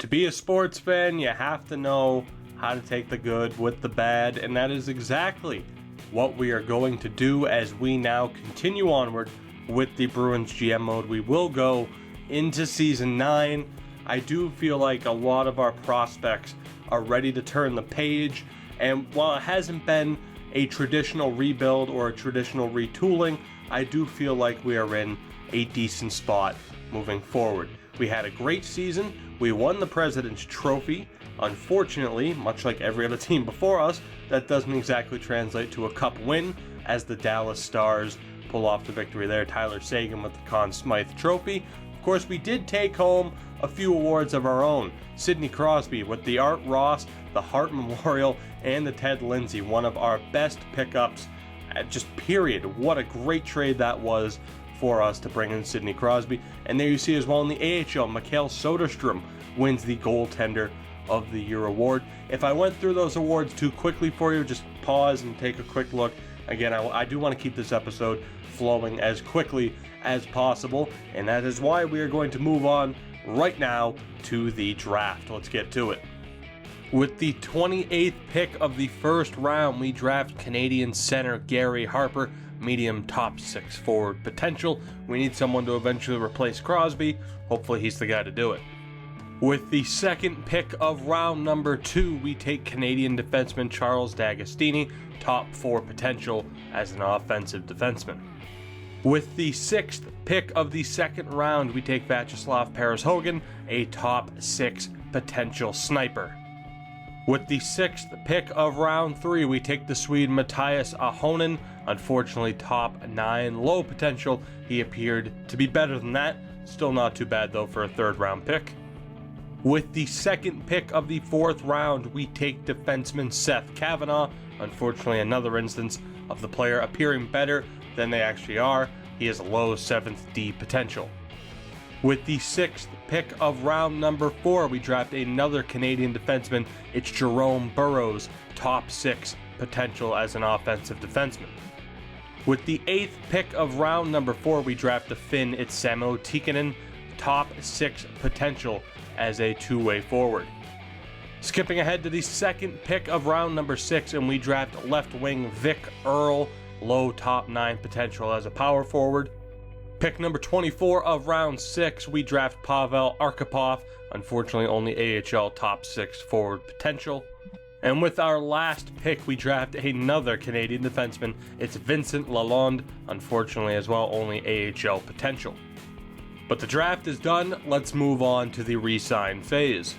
To be a sports fan, you have to know how to take the good with the bad, and that is exactly what we are going to do as we now continue onward with the Bruins GM mode. We will go into Season 9. I do feel like a lot of our prospects are ready to turn the page, and while it hasn't been a traditional rebuild or a traditional retooling, I do feel like we are in a decent spot moving forward. We had a great season. We won the President's Trophy. Unfortunately, much like every other team before us, that doesn't exactly translate to a cup win, as the Dallas Stars pull off the victory there. Tyler Seguin with the Conn Smythe Trophy. Of course, we did take home a few awards of our own. Sidney Crosby with the Art Ross, the Hart Memorial, and the Ted Lindsay, one of our best pickups, just period. What a great trade that was for us to bring in Sidney Crosby. And there you see as well in the AHL, Mikhail Soderstrom wins the Goaltender of the Year award. If I went through those awards too quickly for you, just pause and take a quick look. Again, I do want to keep this episode flowing as quickly as possible, and that is why we are going to move on right now to the draft. Let's get to it. With the 28th pick of the first round, we draft Canadian center Gary Harper, medium top 6 forward potential. We need someone to eventually replace Crosby. Hopefully he's the guy to do it. With the second pick of round number 2, we take Canadian defenseman Charles D'Agostini, top 4 potential as an offensive defenseman. With the 6th pick of the second round, we take Vyacheslav Pereshogan, a top 6 potential sniper. With the 6th pick of round 3, we take the Swede Matthias Ahonen, unfortunately top 9 low potential. He appeared to be better than that. Still not too bad though for a 3rd round pick. With the 2nd pick of the 4th round, we take defenseman Seth Kavanaugh. Unfortunately, another instance of the player appearing better than they actually are. He has a low 7th D potential. With the 6th pick of round number 4, we draft another Canadian defenseman. It's Jerome Burrows, top 6 potential as an offensive defenseman. With the 8th pick of round number 4, we draft the Finn Itsemo Tikkanen, top 6 potential as a two-way forward. Skipping ahead to the 2nd pick of round number 6, and we draft left wing Vic Earl, low top 9 potential as a power forward. Pick number 24 of round 6, we draft Pavel Arkhipov, unfortunately only AHL top 6 forward potential. And with our last pick, we draft another Canadian defenseman. It's Vincent Lalonde, unfortunately as well only AHL potential. But the draft is done. Let's move on to the re-sign phase.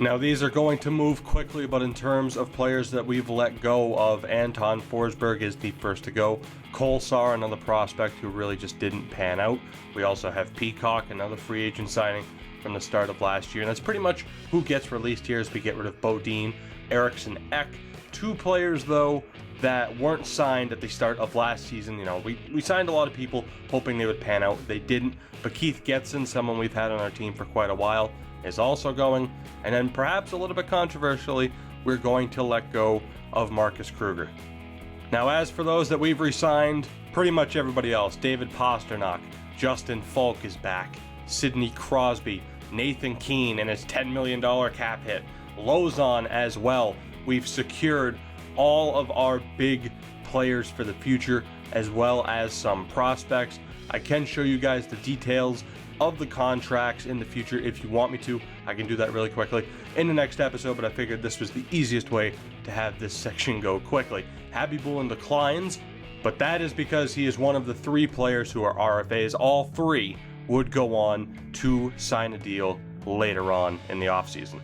Now these are going to move quickly, but in terms of players that we've let go of, Anton Forsberg is the first to go. Kolsar, another prospect who really just didn't pan out. We also have Peacock, another free agent signing from the start of last year. And that's pretty much who gets released here as we get rid of Bodine, Eriksson Ek. 2 players though that weren't signed at the start of last season. You know, we signed a lot of people hoping they would pan out. They didn't. But Keith Getson, someone we've had on our team for quite a while, is also going. And then perhaps a little bit controversially, we're going to let go of Marcus Kruger. Now as for those that we've re-signed, pretty much everybody else. David Pasternak, Justin Falk is back, Sidney Crosby, Nathan Keane and his $10 million cap hit, Lozon as well. We've secured all of our big players for the future, as well as some prospects. I can show you guys the details of the contracts in the future if you want me to. I can do that really quickly in the next episode, but I figured this was the easiest way to have this section go quickly. Happy Bullen declines, but that is because he is one of the 3 players who are RFAs. All 3 would go on to sign a deal later on in the offseason.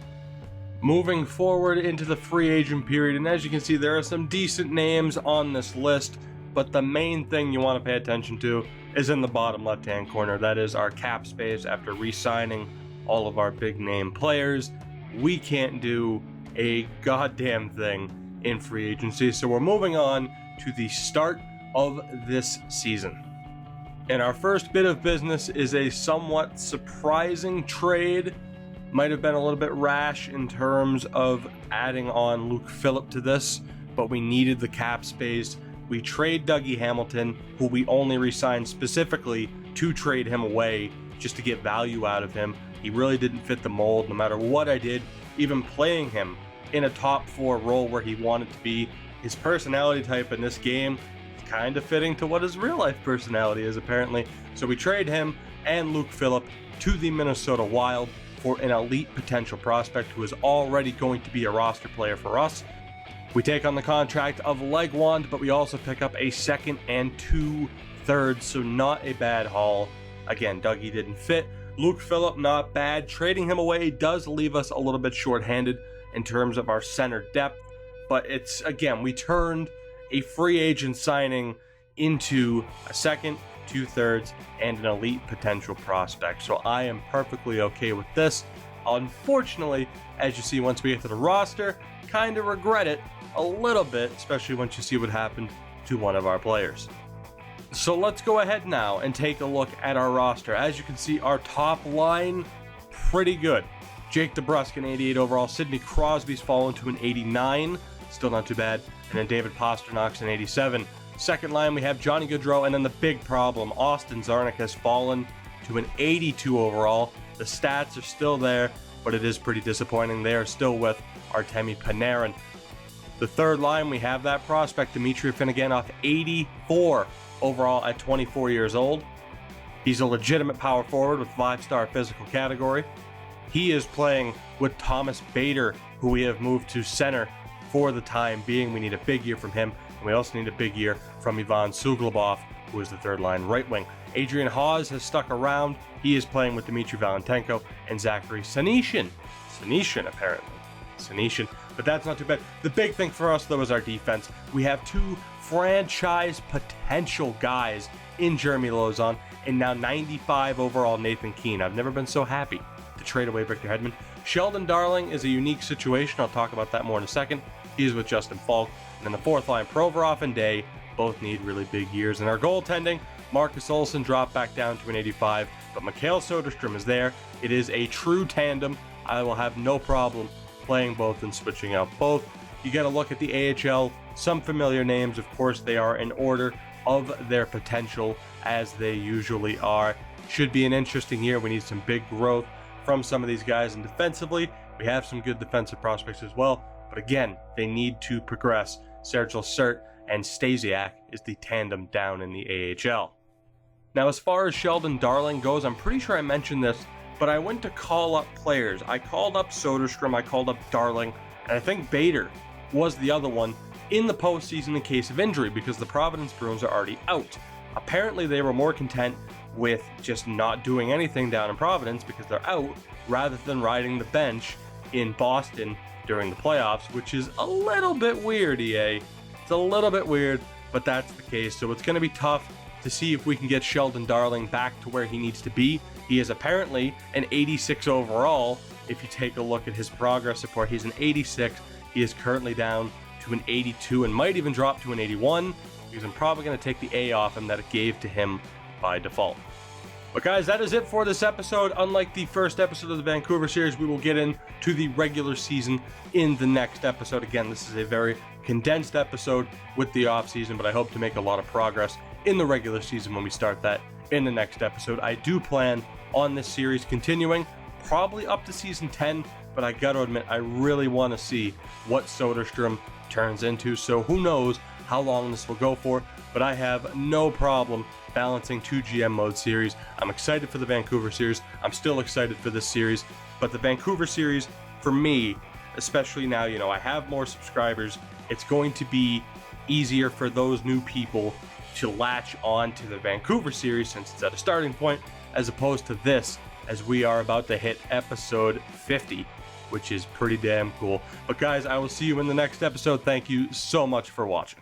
Moving forward into the free agent period, and as you can see, there are some decent names on this list, but the main thing you want to pay attention to is in the bottom left-hand corner. That is our cap space after re-signing all of our big name players. We can't do a goddamn thing in free agency, so we're moving on to the start of this season. And our first bit of business is a somewhat surprising trade. Might have been a little bit rash in terms of adding on Luke Phillip to this, but we needed the cap space. We trade Dougie Hamilton, who we only re-signed specifically to trade him away just to get value out of him. He really didn't fit the mold no matter what I did, even playing him in a top 4 role where he wanted to be. His personality type in this game is kind of fitting to what his real life personality is apparently. So we trade him and Luke Phillip to the Minnesota Wild for an elite potential prospect who is already going to be a roster player for us. We take on the contract of Legwand, but we also pick up a second and 2 thirds, so not a bad haul. Again, Dougie didn't fit. Luke Phillip, not bad. Trading him away does leave us a little bit shorthanded in terms of our center depth, but it's, again, we turned a free agent signing into a second, 2 thirds, and an elite potential prospect. So I am perfectly okay with this. Unfortunately, as you see once we get to the roster, kind of regret it a little bit, especially once you see what happened to one of our players. So let's go ahead now and take a look at our roster. As you can see, our top line, pretty good. Jake DeBrusk, an 88 overall. Sidney Crosby's fallen to an 89. Still not too bad. And then David Pasternak's an 87. Second line, we have Johnny Gaudreau. And then the big problem, Austin Czarnik has fallen to an 82 overall. The stats are still there, but it is pretty disappointing. They are still with Artemi Panarin. The third line, we have that prospect, Dmitry Finneganov, 84 overall at 24 years old. He's a legitimate power forward with 5-star physical category. He is playing with Thomas Bader, who we have moved to center for the time being. We need a big year from him, and we also need a big year from Ivan Suglobov, who is the third line right wing. Adrian Hawes has stuck around. He is playing with Dmitry Valentenko and Zachary Senyshyn. Senyshyn, but that's not too bad. The big thing for us, though, is our defense. We have 2 franchise potential guys in Jeremy Lauzon and now 95 overall Nathan Keane. I've never been so happy to trade away Victor Hedman. Sheldon Darling is a unique situation. I'll talk about that more in a second. He is with Justin Falk. And then the fourth line, Provorov and Day, both need really big years. And our goaltending, Marcus Olsson dropped back down to an 85, but Mikhail Soderstrom is there. It is a true tandem. I will have no problem playing both and switching out both. You got to look at the AHL. Some familiar names, of course, they are in order of their potential, as they usually are. Should be an interesting year. We need some big growth from some of these guys, and defensively, we have some good defensive prospects as well. But again, they need to progress. Serge Lacerte and Stasiak is the tandem down in the AHL. Now, as far as Sheldon Darling goes, I'm pretty sure I mentioned this, but I went to call up players. I called up Soderstrom, I called up Darling, and I think Bader was the other one in the postseason in case of injury, because the Providence Bruins are already out. Apparently, they were more content with just not doing anything down in Providence because they're out, rather than riding the bench in Boston during the playoffs, which is a little bit weird, EA. It's a little bit weird, but that's the case. So it's going to be tough to see if we can get Sheldon Darling back to where he needs to be. He is apparently an 86 overall. If you take a look at his progress report, he's an 86. He is currently down to an 82 and might even drop to an 81, because I'm probably going to take the A off him that it gave to him by default. But guys, that is it for this episode. Unlike the first episode of the Vancouver series, we will get into the regular season in the next episode. Again, this is a very condensed episode with the off season, but I hope to make a lot of progress in the regular season when we start that in the next episode. I do plan on this series continuing, probably up to season 10, but I gotta admit, I really want to see what Soderstrom turns into, so who knows how long this will go for, but I have no problem balancing 2 GM mode series. I'm excited for the Vancouver series. I'm still excited for this series, but the Vancouver series, for me, especially now, I have more subscribers, it's going to be easier for those new people to latch on to the Vancouver series since it's at a starting point, as opposed to this, as we are about to hit episode 50, which is pretty damn cool. But guys, I will see you in the next episode. Thank you so much for watching.